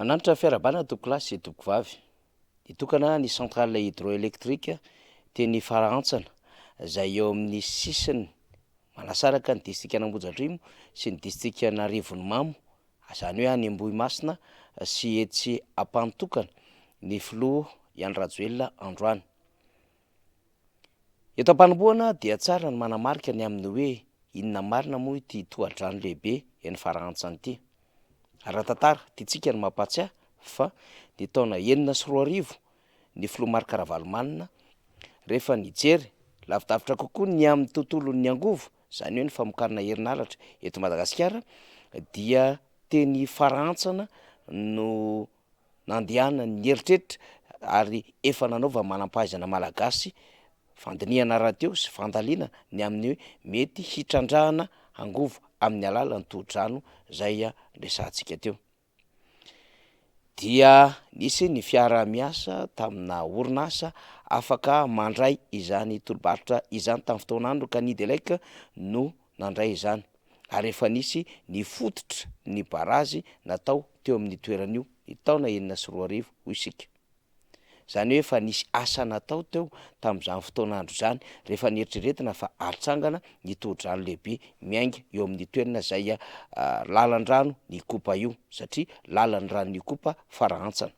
Mananitra fiarabana tokolasy tokovavy. Itokana ny centrale hydroélectrique teny Farantsana izay eo amin'ny sisiny manasaraka ny distrika Ambohidratrimo sy ny distrika Rivonimamy, izany hoe any Ambohimasina sy etsy Ampantokana, ny filoha Iany Rajoelina androany. Eto am-panombohana dia tsara ny manamarika ny amin'ny hoe inona marina moa ity tohadrano lehibe eny Farantsana ity. Ara-tantara tiantsika ny mampatsiahy fa ny taona 2014 ny filoha Marc Ravalomanina rehefa nijery lavidavitra kokoa ny amin'ny tontolon'ny angovo, izany hoe ny famokarana herinaratra eto Madagasikara, dia teny Farantsana no nandehana ny heritreritra ary efa nanaova manam-pahaizana malagasy fandinihana rahateo sy fandaliana ny amin'ny hoe mety hitrandrahana angovo amin'ny alalan'ny tohodrano izay resantsika teo. Dia nisy ny fiara-miasa tamina orinasa afaka mandray izany tolobarotra izany tamin'ny fotoanandro ka Nidelaika no nandray izany, ary efa nisy ny fototra ny barazy natao teo amin'ny toeran'io ny taona 2014 hoy isika. Izany hoe efa nisy asa natao teo tamin'izany fotoanandro izany rehefa nieritreretina fa aritsangana ny tohodrano lehibe miainga eo amin'ny toerana izay lalan-drano nikopa io, satria lalan'ny rano nikopa Farantsana.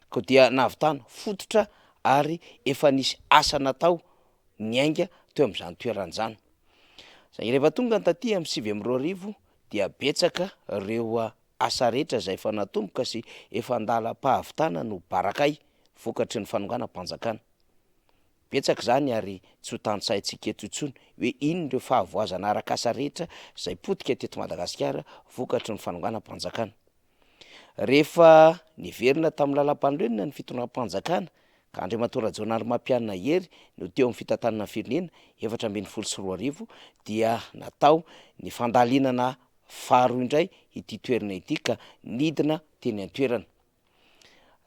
Koa dia nahavitana fototra ary efa nisy asa natao niainga teo amin'izany toeran'izany. Izay rehefa tonga ny taty amin'ny 2012 dia betsaka ireo asa rehetra izay efa natomboka sy efa andalam-pahavitana no barakay vokatry ny fanonganam-panjakana. Betsaka izany ary tsy ho tantsaintsika eto intsony hoe ino ireo fahavoazana arak'asa rehetra izay potika teto Madagasikara vokatry ny fanonganam-panjakana. Rehefa niverina tamin'ny lalam-panorenana ny fitondram-panjakana ka Andriamatoa Rajaonaromampianina Hery no teo amin'ny fitantanana firenena 2014 dia natao ny fandalinana faharoa indray ity toerana ity ka nidina teny an-toerana.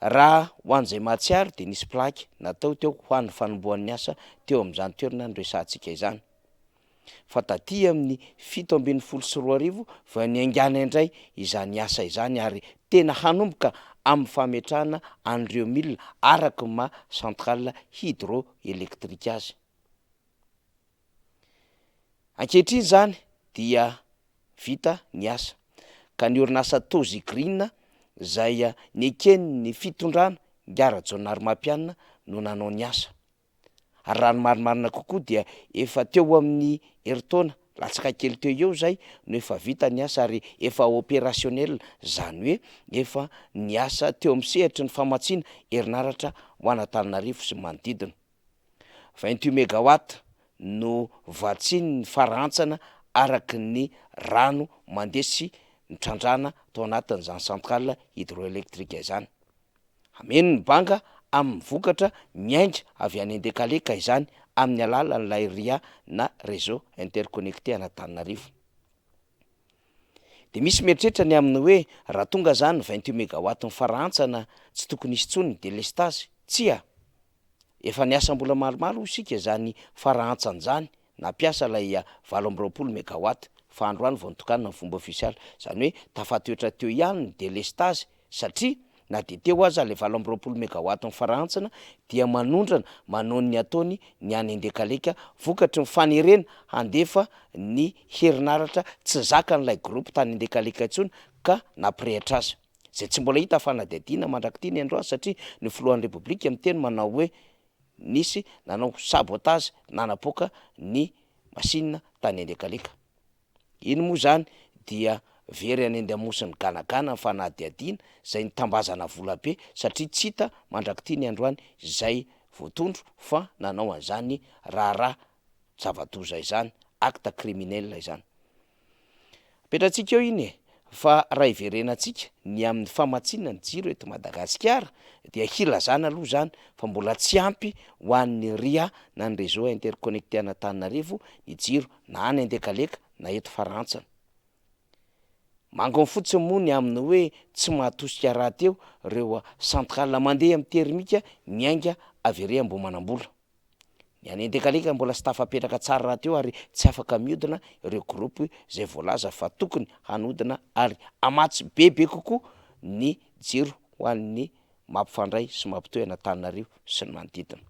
Raha ho an'izay mahatsiaro dia nisy plaky natao teo ho an'ny fanombohan'ny asa teo amin'izany toerana no resantsika izany. Fa taty amin'ny 17 va niaingana indray izany asa izany ary tena hanomboka amin'ny fametrahana an'ireo milina araka ma centrale hydroélectrique azy. Ankehitriny izany dia vita ny asa ka ny orinasa Tozy Green izay nekeny ny fitondrana Ngara Rajaonaromampianina no nanao ny asa. Ary raha ny marimarina kokoa dia efa teo amin'ny herintaona latsaka kely teo eo zay no efa vita ny asa ary efa opérationnel, izany hoe efa ny asa teo amin'ny sehatry ny famatsiana herinaratra ho an'Antananarivo sy manodidina. 28 mégawatt no vatsiany Farantsana araky ny rano mandeha sy mitrandrana tao anatin'izany centrale hydroélectrique izany. Ameny ny banga amin'ny vokatra miainga avy any Ndekaleka izany amin'ny alalan'ilay RIA na réseau interconnecté an'Antananarivo. De misy mieritreritra ny amin'ny hoe raha tonga zany 28 mégawatt ny Farantsana tsy tokony hisy intsony délestage, tsia. Efa niasa mbola maromaro isika zany Farantsana zany nampiasa lay 20 mégawatt fa androany vao nitokanina ny fomba ofisialy, izany hoe tafatoetra teo ihany ny délestage satria na de teo aza le 20 mégawatt ny Farantsana dia manondrana manao ny ataony ny any Ndekaleka vokatry ny fanerena handefa ny herinaratra tsy zakan'ilay groupe tany Ndekaleka intsony ka nampirehitra azy. Zay tsy mbola hita fanadihadiana mandrakity ny androany satria ny filohan'ny Repoblika miteny manao hoe nisy nanao sabotage nanapoaka ny masinina tany Ndekaleka. Iny moa zany dia very any an-damosiny ganagana ny fanadihadiana izay nitambazana vola be satria tsy hita mandrakity ny androany izay voatondro fa nanao an'izany raharaha zava-doza izany, acte criminel izany. Apetratsika eo iny fa raha iverenantsika ny amin'ny famatsinana ny jiro eto Madagasikara dia hilazana aloha zany fa mbola tsy ampy ho an'ny RIA na ny réseau interconnecté an'Antananarivo ny jiro na any Ndekaleka na eto Farantsana. Mangony fotsiny moa ny amin'ny hoe tsy mahatosika raha teo ireo centrale mandeha amin'ny termika miainga avy ery Ambohimanambola. Ny any Ndekaleka mbola tsy tafapetraka tsara raha teo ary tsy afaka mihodina ireo groupe izay voalaza fa tokony hanodina ary amatsy bebe kokoa ny jiro ho an'ny mampifandray sy mampitoy Antananarivo sy ny manodidina.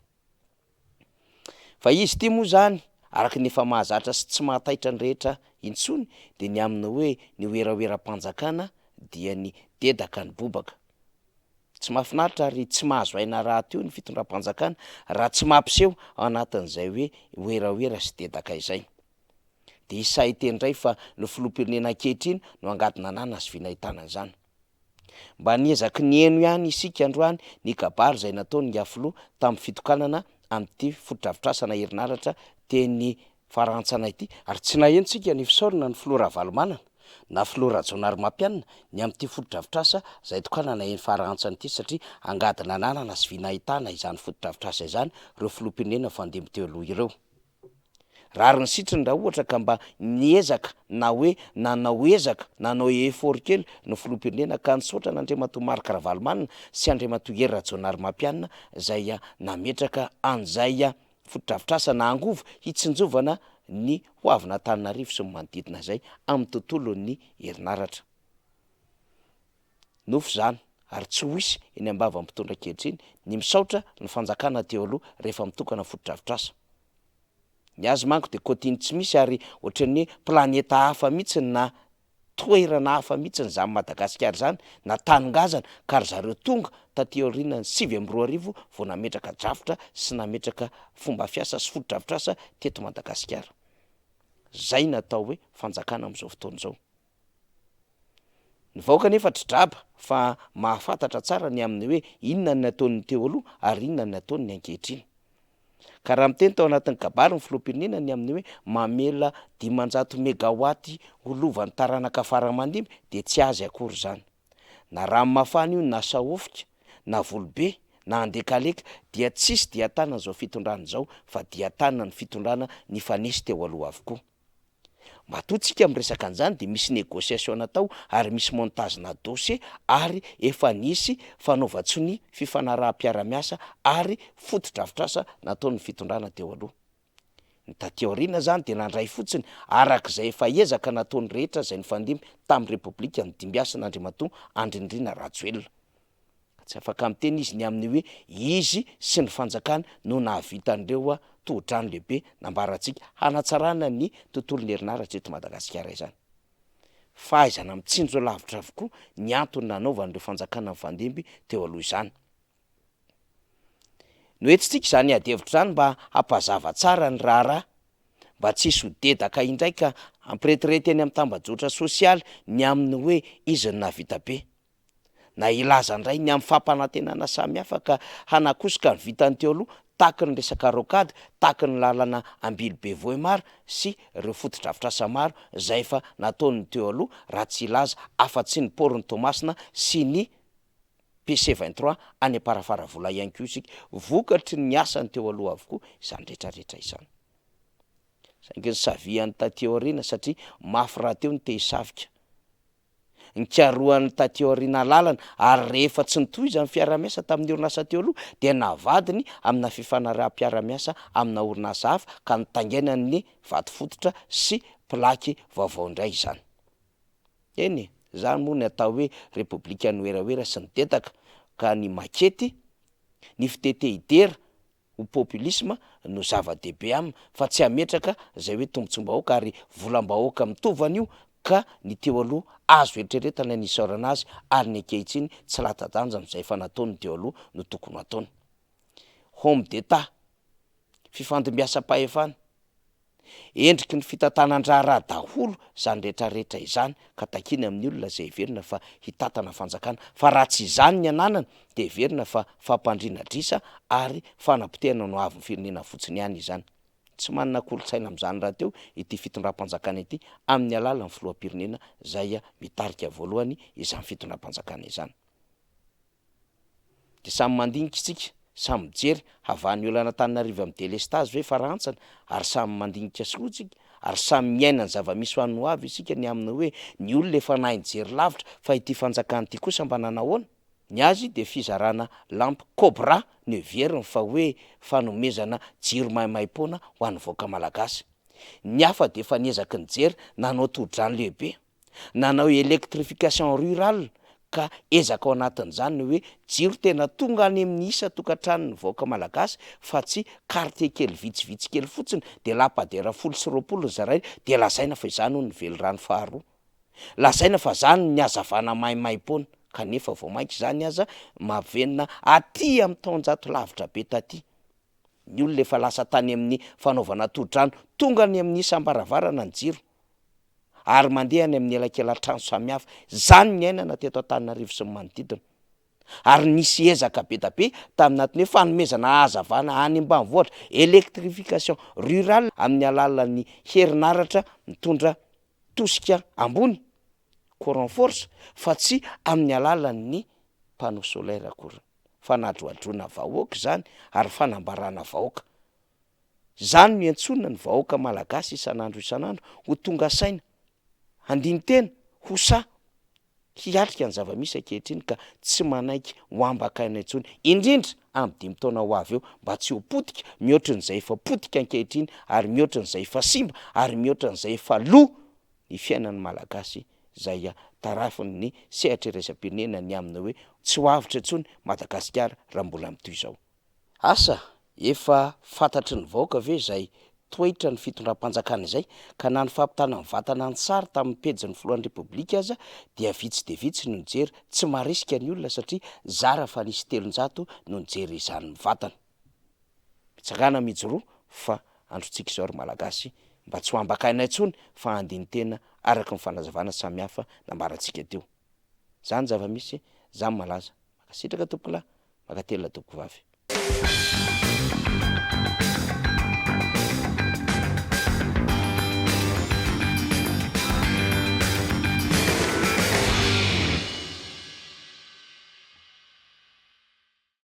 Fa izy ity moa zany araky ny efa mahazatra sy tsy mahataitra ny rehetra intsony de ny aminy hoe ny oeraoeram-panjakana dia ny dedaka ny bobaka. Tsy mahafinaritra ary tsy mahazo aina raha teo ny fitondram-panjakana raha tsy mampiseho ao anatin'izay hoe oeraoera sy dedaka izay. De isahy teny indray fa ny filoham-pirenena ankehitriny no angadina anana sy vinahitana an'izany. Mba niezaky ny eno ihany isika androany ny kabary izay nataony ny filoha tamin'ny fitokanana amin'ity foto-drafitrasa na herinaratra teny farantsana ity, ary tsy nahentsika ny fisaorana ny filoha Ravalomanana na filoha Rajaonarimampianina ny amin'ity foto-drafitrasa izay tokanana eny farantsana ity, satria angadina ananana sy vinahitana izany foto-drafitrasa izany ireo filoham-pirenena fandemy teo aloha ireo. Rary ny sitrany raha ohatra ka mba niezaka na hoe nanao ezaka nanao effort kely ny filoham-pirenena ka nisaotra n'Andriamatoa Marc Ravalomanana sy Andriamatoa Hery Rajaonarimampianina izay nametraka an'izay foto-drafitrasa na angovo hitsinjovana ny hoavina Antananarivo sy ny manodidina izay amin'ny tontolon'ny herinaratra. Nofo zany ary tsy ho hisy eny ambava-mitondra ankehitriny ny misaotra ny fanjakana teo aloha rehefa mitokana foto-drafitrasa. Ny azy manko de kotiny tsy misy ary ohatran'ny hoe planeta hafa mihitsy na toerana hafa mihitsy zany Madagasikara zany na taningazana ka ry zareo tonga taty aoriana ny 2022 vao nametraka drafitra sy nametraka fomba fiasa sy foto-drafitrasa teto Madagasikara. Zay natao hoe fanjakana am'izao fotoana izao. Ny vahoaka nefa tridraba fa mahafantatra tsara ny amin'ny hoe inona ny nataony teo aloha ary inona ny nataony ny ankehitriny. Ka raha miteny tao anatin'ny kabary ny filoham-pirenena ny amin'ny hoe mamela 500 mégawatt ho lovan'ny taranaka faramandimby de tsy azy akory zany. Na ranomafana io na sahofika na volobe na andekaleka dia tsisy dia tanana zao fitondrana zao fa dia tanana ny fitondrana ny fanesy teo aloha avokoa. Matotsika miresaka an'izany de misy négociation natao ary misy montazina dossier ary efa nisy fanaovan-tsony fifanaraha-piara-miasa ary foto-drafitrasa nataon'ny fitondrana teo aloha. Ny taty aoriana zany de nandray fotsiny arak'izay efa ezaka nataony rehetra izay nifandimby tamin'ny repoblika ny Dimbiasan'Andriamatoa Andrindrina Rajoelina. Tsy afaka miteny izy ny amin'ny hoe izy sy ny fanjakana no nahavitan'ireo tohodrano lehibe nambarantsika hanatsarana ny tontolon'ny herinaratra eto Madagasikara izany. Fahaizana mitsinjo lavitra avokoa ny antony nanaovan'ireo fanjakana mifandimby teo aloha izany. Noetsintsika izany adevitra zany mba hampazava tsara ny raharaha, mba tsisy ho dedaka indraika ampiretirety eny amin'ny tambajotra sosialy ny amin'ny hoe izy no nahavita be. Na ilaza indray ny amin'ny fampanantenana samihafa ka hanakosoka ny vitany teo aloha tahaky ny resaka rokady, tahaky ny lalana Ambilobe Vohimar sy ireo foto-drafitrasa maro izay efa nataony teo aloha raha tsy ilaza afa-tsy ny Poriny Tomasina sy ny PC23 any Amparafara-Vola ihany koa isika. Vokatry ny asany teo aloha avokoa izany rehetrarehetra izany. Saingy ny savian'ny taty aoriana satria mafy raha teo ny te hisavika. Nikarohan'ny taty aoriana lalana ary rehefa tsy nitohiza ny fiara-miasa tamin'ny orinasa teo aloha dia navadiny amina fifanaraha-piara-miasa amina orinasa hafa ka nitangainany ny vato fototra sy plaky vaovao indray izany. Eny zany moa ny atao hoe repoblika ny oeraoera sy ny dedaka ka ny makety ny fitete-idera ho populisma no zava-dehibe aminy fa tsy hametraka izay hoe tombotsom-bahoaka ary volam-bahoaka mitovana io ka ny teo aloha azo eritreretana ny isaorana azy ary ny ankehitriny tsy latadanja amin'izay efa nataony teo aloha no tokony ataony. Homme d'État, fifandimbiasam-pahefana, endriky ny fitantanan-draharaha daholo zany rehetrarehetra izany ka takiny amin'ny olona izay heverina fa hitatana fanjakana, fa raha tsy izany ny ananana de heverina fa fampandriana drisa ary fanapotehana no avy ny firenena fotsiny ihany izany. Tsy manana kolontsaina amin'izany raha teo ity fitondram-panjakana ity amin'ny alalan'ny filoham-pirenena izay mitarika voalohany izany fitondram-panjakana izany. De samy mandinika isika, samy mijery havan'ny olana Antananarivo amin'ny délestage hoe farantsana ary samy mandinika sotsika ary samy miaina ny zava-misy ho an'ny ho avy isika ny amin'ny hoe ny olona efa nahay nijery lavitra fa ity fanjakana ity kosa mba nanahoana. Ny azy de fizarana lampy Cobra nevieriny fa hoe fanomezana jiro maimai-poana ho an'ny vahoaka malagasy. Ny hafa de efa niezaky nijery nanao tohodrano lehibe, nanao électrification rurale ka ezaka ao anatin'izany ny hoe jiro tena tonga any amin'ny isa tokantrano ny vahoaka malagasy fa tsy quartier kely vitsivitsy kely fotsiny de lapadera folo sy roapolo zaray de lazaina fa izany ho ny velorano faharoa, lazaina fa zany ny hazavana maimaimpona kanefa vao mainka izany aza mavenina aty amin'ny taonjato lavitra be taty. Ny olona efa lasa tany amin'ny fanaovana todi-drano tonga any amin'ny isam-baravarana ny jiro ary mandeha any amin'ny elakelan-trano samihafa. Zany ny ainana teto Antananarivo sy ny manodidina ary nisy ezaka be da be taminatin'ny hoe fanomezana hazavana any ambanivohitra, électrification rurale amin'ny alalan'ny herinaratra mitondra tosika ambony courant force fa tsy amin'ny alalan'ny panneau solaire akory, fanadroadrona vahoaka zany ary fanambarana vahoaka. Zany no iantsonina ny vahoaka malagasy isan'andro ho tonga saina, andiny tena, ho sa hiatrika ny zava-misy ankehitriny ka tsy manaiky ho ambakaina intsony, indrindra amin'ny 5 taona ho avy eo mba tsy ho potika mihoatran'izay efa potika ankehitriny ary mihoatran'izay efa simba ary mihoatran'izay efa lo ny fiainan'ny malagasy zay tarafin'ny sehatra iraisam-pirenena ny amina hoe tsy ho avitra intsony Madagasikara raha mbola mitoy izao. Asa efa fantatry ny vahoaka ve zay toetra ny fitondram-panjakana izay ka na ny fampitana ny vatana ny sary tamin'ny pejin'ny filohan'ny repoblika aza dia vitsy de vitsy no nijery, tsy maharisika ny olona satria zara fa nisy 300 no nijery izany vatana. Mitsangana mijoroa fa androntsika izao ry malagasy mba tsy ho ambakaina intsony fa andiny tena araka ny fanazavana samihafa nambarantsika teo. Zany zava-misy, zany malaza. Makasitraka tompokolahy, makatelina tompoko vavy.